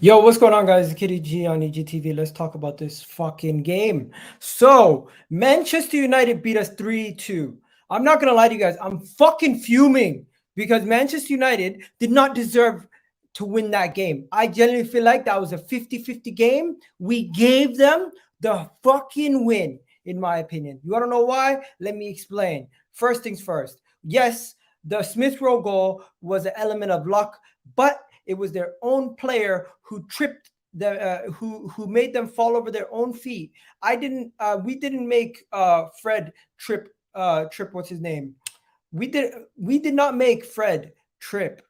Yo, what's going on, guys? It's Kitty G on EGTV. Let's talk about this fucking game. So, Manchester United beat us 3-2. I'm not going to lie to you guys. I'm fucking fuming because Manchester United did not deserve to win that game. I genuinely feel like that was a 50-50 game. We gave them the fucking win, in my opinion. You want to know why? Let me explain. First things first. Yes, the Smith Rowe goal was an element of luck, but it was their own player who tripped who made them fall over their own feet. We didn't make Fred trip. What's his name? We did not make Fred trip.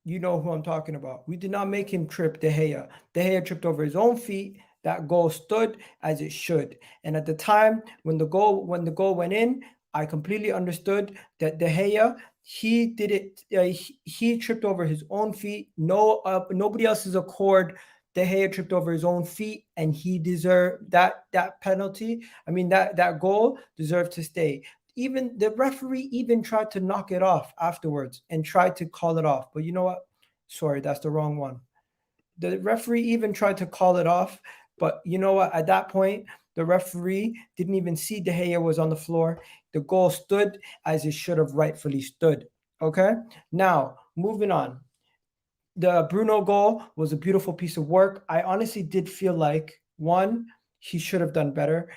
You know who I'm talking about. We did not make him trip De Gea. De Gea tripped over his own feet. That goal stood as it should. And at the time when the goal went in, I completely understood that De Gea, he did it. He tripped over his own feet. Nobody else's accord. De Gea tripped over his own feet, and he deserved that penalty. I mean, that goal deserved to stay. Even the referee even tried to knock it off afterwards and tried to call it off. But you know what? Sorry, that's the wrong one. The referee even tried to call it off. But you know what? At that point, the referee didn't even see De Gea was on the floor. The goal stood as it should have rightfully stood. Okay? Now, moving on. The Bruno goal was a beautiful piece of work. I honestly did feel like, one, he should have done better.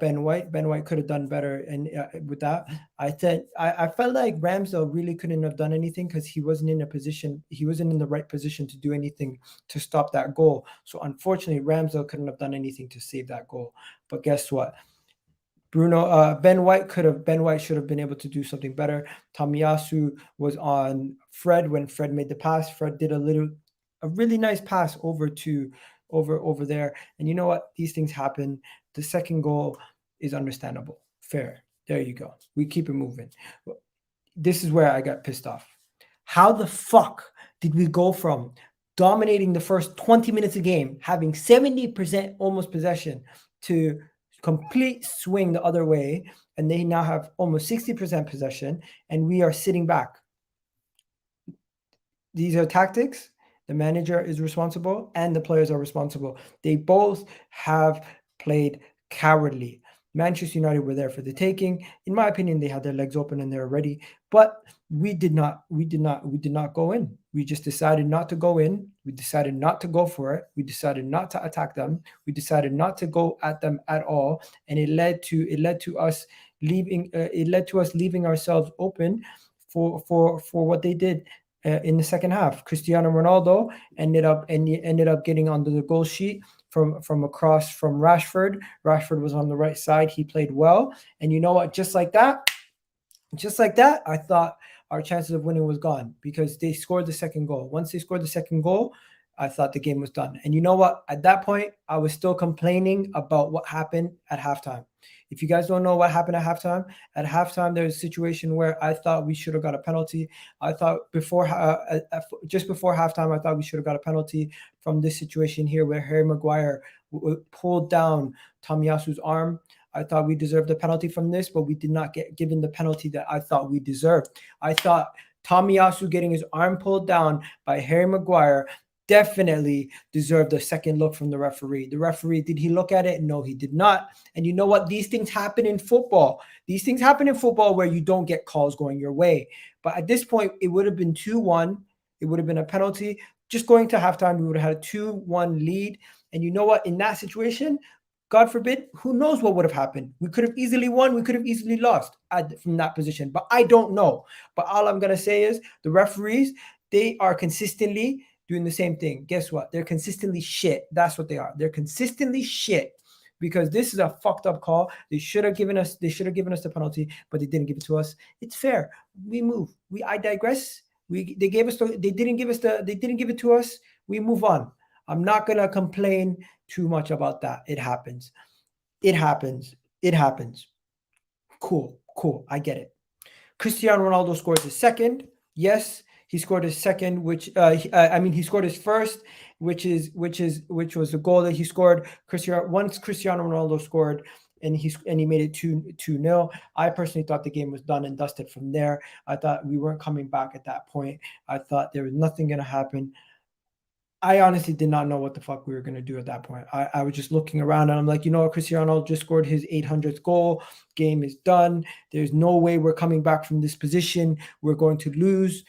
Ben White could have done better, and with that, I felt like Ramsdale really couldn't have done anything because he wasn't in the right position to do anything to stop that goal. So unfortunately, Ramsdale couldn't have done anything to save that goal. But guess what? Ben White should have been able to do something better. Tomiyasu was on Fred when Fred made the pass. Fred did a really nice pass over there. And you know what? These things happen. The second goal is understandable. Fair. There you go. We keep it moving. This is where I got pissed off. How the fuck did we go from dominating the first 20 minutes of game, having 70% almost possession, to complete swing the other way, and they now have almost 60% possession, and we are sitting back? These are tactics. The manager is responsible and the players are responsible. They both have played cowardly. Manchester United were there for the taking. In my opinion, they had their legs open and they were ready, but we did not go in. We just decided not to go in. We decided not to go for it. We decided not to attack them. We decided not to go at them at all, and it led to us leaving ourselves open for what they did. In the second half, Cristiano Ronaldo ended up getting onto the goal sheet from across from Rashford. Rashford was on the right side. He played well, and you know what? Just like that, I thought our chances of winning was gone because they scored the second goal. Once they scored the second goal, I thought the game was done. And you know what? At that point, I was still complaining about what happened at halftime. If you guys don't know what happened at halftime there's a situation where I thought we should have got a penalty. I thought just before halftime, I thought we should have got a penalty from this situation here where Harry Maguire pulled down Tomiyasu's arm. I thought we deserved a penalty from this, but we did not get given the penalty that I thought we deserved. I thought Tomiyasu getting his arm pulled down by Harry Maguire definitely deserved a second look from the referee. The referee, did he look at it? No, he did not. And you know what? These things happen in football. These things happen in football where you don't get calls going your way. But at this point, it would have been 2-1. It would have been a penalty. Just going to halftime, we would have had a 2-1 lead. And you know what? In that situation, God forbid, who knows what would have happened? We could have easily won. We could have easily lost from that position. But I don't know. But all I'm going to say is the referees, they are consistently doing the same thing. Guess what? They're consistently shit. That's what they are. They're consistently shit because this is a fucked up call. They should have given us the penalty, but they didn't give it to us. It's fair. We move. I digress. They didn't give it to us. We move on. I'm not gonna complain too much about that. It happens. Cool. I get it. Cristiano Ronaldo scores his second. Yes. He scored his second, he scored his first, which was the goal that he scored. Once Cristiano Ronaldo scored, and he made it 2-0. I personally thought the game was done and dusted from there. I thought we weren't coming back at that point. I thought there was nothing going to happen. I honestly did not know what the fuck we were going to do at that point. I was just looking around and I'm like, you know what, Cristiano just scored his 800th goal. Game is done. There's no way we're coming back from this position. We're going to lose.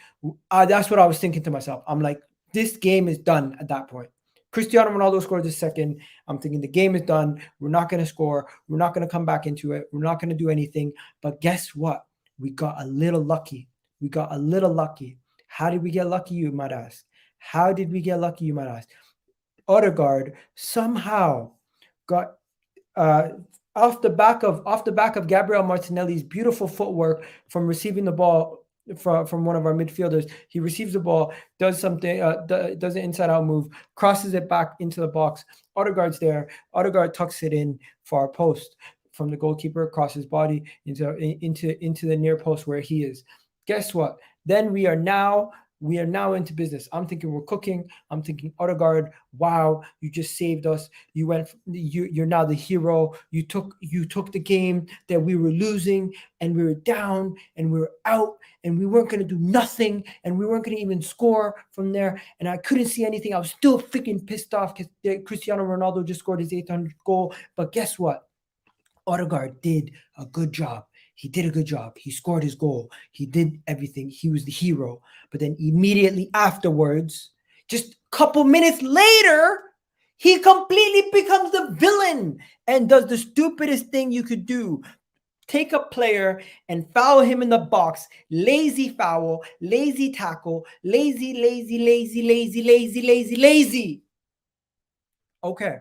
That's what I was thinking to myself. I'm like, this game is done at that point. Cristiano Ronaldo scored the second. I'm thinking the game is done. We're not going to score. We're not going to come back into it. We're not going to do anything. But guess what? We got a little lucky. We got a little lucky. How did we get lucky, you might ask? How did we get lucky, you might ask? Odegaard somehow got off the back of Gabriel Martinelli's beautiful footwork from receiving the ball from one of our midfielders. He receives the ball, does something, does an inside-out move, crosses it back into the box. Odegaard's there. Odegaard tucks it in for our post from the goalkeeper, across his body into the near post where he is. Guess what? Then we are now into business. I'm thinking we're cooking. I'm thinking, Odegaard, wow, you just saved us. You're now the hero. You took the game that we were losing and we were down and we were out and we weren't going to do nothing and we weren't going to even score from there. And I couldn't see anything. I was still freaking pissed off because Cristiano Ronaldo just scored his 800th goal. But guess what? Odegaard did a good job. He did a good job. He scored his goal. He did everything. He was the hero. But then immediately afterwards, just a couple minutes later, he completely becomes the villain and does the stupidest thing you could do. Take a player and foul him in the box. Lazy foul, lazy tackle, lazy. Okay.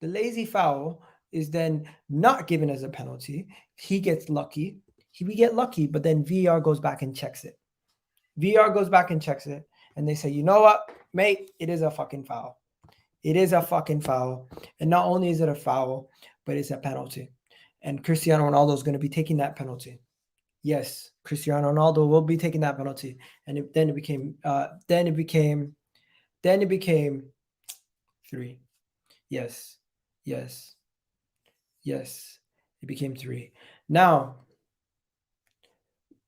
The lazy foul is then not given as a penalty. He gets lucky. We get lucky, but then VAR goes back and checks it. And they say, you know what, mate, it is a fucking foul. It is a fucking foul. And not only is it a foul, but it's a penalty. And Cristiano Ronaldo is going to be taking that penalty. Yes, Cristiano Ronaldo will be taking that penalty. And then it became 3. Yes. It became 3. Now,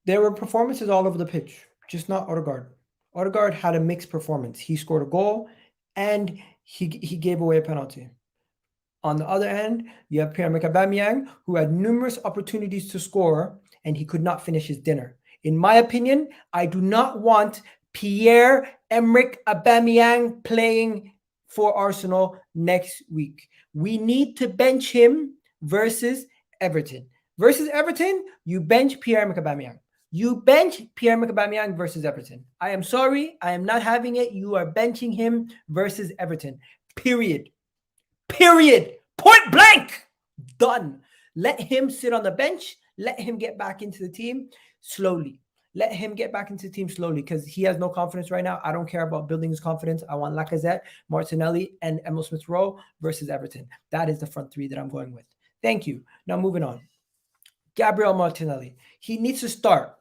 there were performances all over the pitch, just not Odegaard. Odegaard had a mixed performance. He scored a goal and he gave away a penalty. On the other end, you have Pierre-Emerick Aubameyang, who had numerous opportunities to score and he could not finish his dinner. In my opinion, I do not want Pierre-Emerick Aubameyang playing for Arsenal next week. We need to bench him versus Everton. Versus Everton, you bench Pierre-Emerick Aubameyang. You bench Pierre-Emerick Aubameyang versus Everton. I am sorry. I am not having it. You are benching him versus Everton. Period. Point blank. Done. Let him sit on the bench. Let him get back into the team slowly. Because he has no confidence right now. I don't care about building his confidence. I want Lacazette, Martinelli, and Emile Smith Rowe versus Everton. That is the front 3 that I'm going with. Thank you. Now moving on. Gabriel Martinelli. He needs to start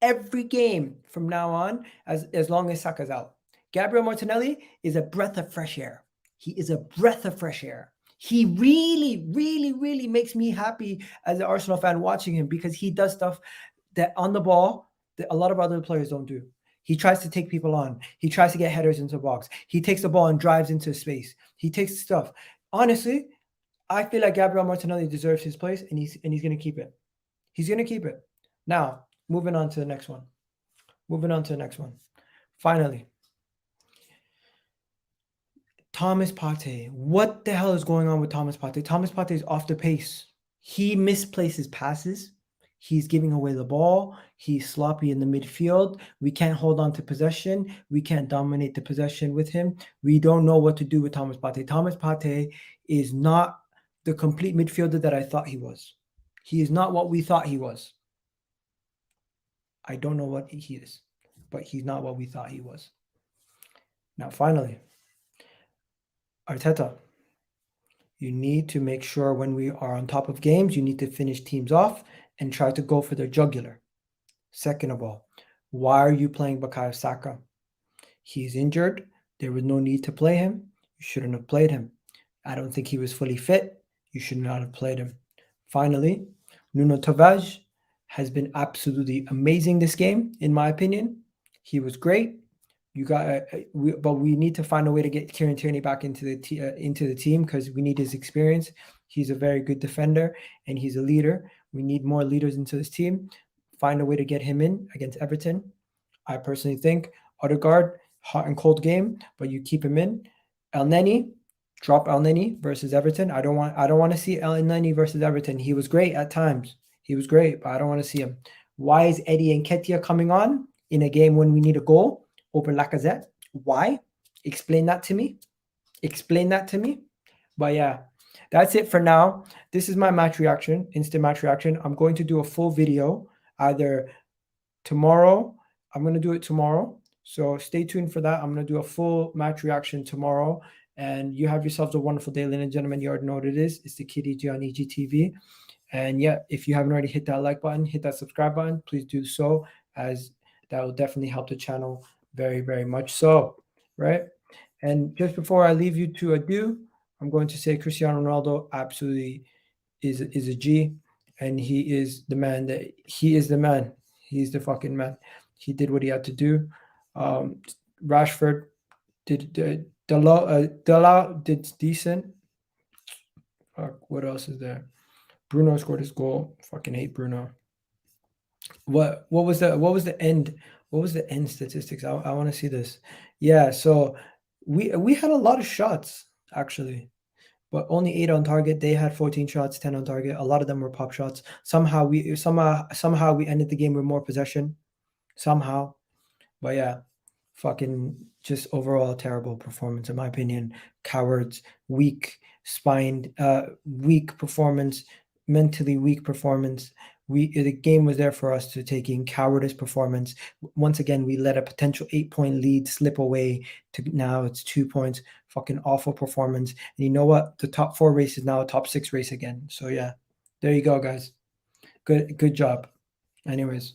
every game from now on as long as Saka's out. Gabriel Martinelli is a breath of fresh air. He really makes me happy as an Arsenal fan watching him because he does stuff that on the ball that a lot of other players don't do. He tries to take people on. He tries to get headers into the box. He takes the ball and drives into space. He takes stuff. Honestly, I feel like Gabriel Martinelli deserves his place and he's going to keep it. Now, moving on to the next one. Finally, Thomas Partey. What the hell is going on with Thomas Partey? Thomas Partey is off the pace. He misplaces passes. He's giving away the ball. He's sloppy in the midfield. We can't hold on to possession. We can't dominate the possession with him. We don't know what to do with Thomas Partey. Thomas Partey is not the complete midfielder that I thought he was. He is not what we thought he was. I don't know what he is, but he's not what we thought he was. Now, finally, Arteta, you need to make sure when we are on top of games, you need to finish teams off and try to go for their jugular. Second of all, why are you playing Bukayo Saka? He's injured. There was no need to play him. You shouldn't have played him. I don't think he was fully fit. You should not have played him. Finally, Nuno Tavares has been absolutely amazing this game, in my opinion. He was great. You got, but we need to find a way to get Kieran Tierney back into the team because we need his experience. He's a very good defender and he's a leader. We need more leaders into this team. Find a way to get him in against Everton. I personally think Odegaard, hot and cold game, but you keep him in. El Neni, drop El Neni versus Everton. I don't want to see El Neni versus Everton. He was great at times. He was great, but I don't want to see him. Why is Eddie Nketiah coming on in a game when we need a goal over Lacazette? Why? Explain that to me. Explain that to me. But yeah, that's it for now. This is my match reaction, instant match reaction. I'm going to do a full video either tomorrow. I'm going to do it tomorrow. So stay tuned for that. I'm going to do a full match reaction tomorrow. And you have yourselves a wonderful day, ladies and gentlemen. You already know what it is. It's the Kid EG on EGTV. And yeah, if you haven't already hit that like button, hit that subscribe button, please do so, as that will definitely help the channel very, very much so, right? And just before I leave you to adieu, I'm going to say Cristiano Ronaldo absolutely is a G, and he is the man. He's the fucking man. He did what he had to do. Rashford did did decent. What else is there? Bruno scored his goal. Fucking hate Bruno. What was the end? What was the end statistics? I want to see this. Yeah, so we had a lot of shots actually, but only 8 on target. They had 14 shots, 10 on target. A lot of them were pop shots. Somehow we ended the game with more possession. Somehow, but yeah, fucking just overall terrible performance in my opinion. Cowards, weak spined, weak performance, mentally weak performance. The game was there for us to take in. Cowardice performance. Once again, we let a potential 8-point lead slip away to now it's 2 points. Fucking awful performance. And you know what? The top 4 race is now a top 6 race again. So yeah, there you go, guys. Good job. Anyways,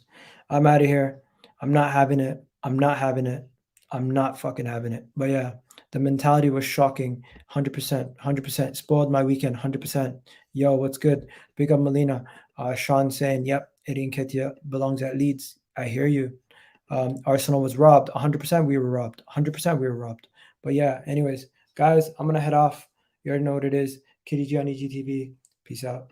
I'm out of here. I'm not having it. I'm not fucking having it. But yeah, the mentality was shocking. 100%. Spoiled my weekend. 100%. Yo, what's good? Big up Melina. Sean saying, yep, Eddie Nketiah belongs at Leeds. I hear you. Arsenal was robbed. 100% we were robbed. 100% we were robbed. But yeah, anyways, guys, I'm going to head off. You already know what it is. Kitty G on EGTV. Peace out.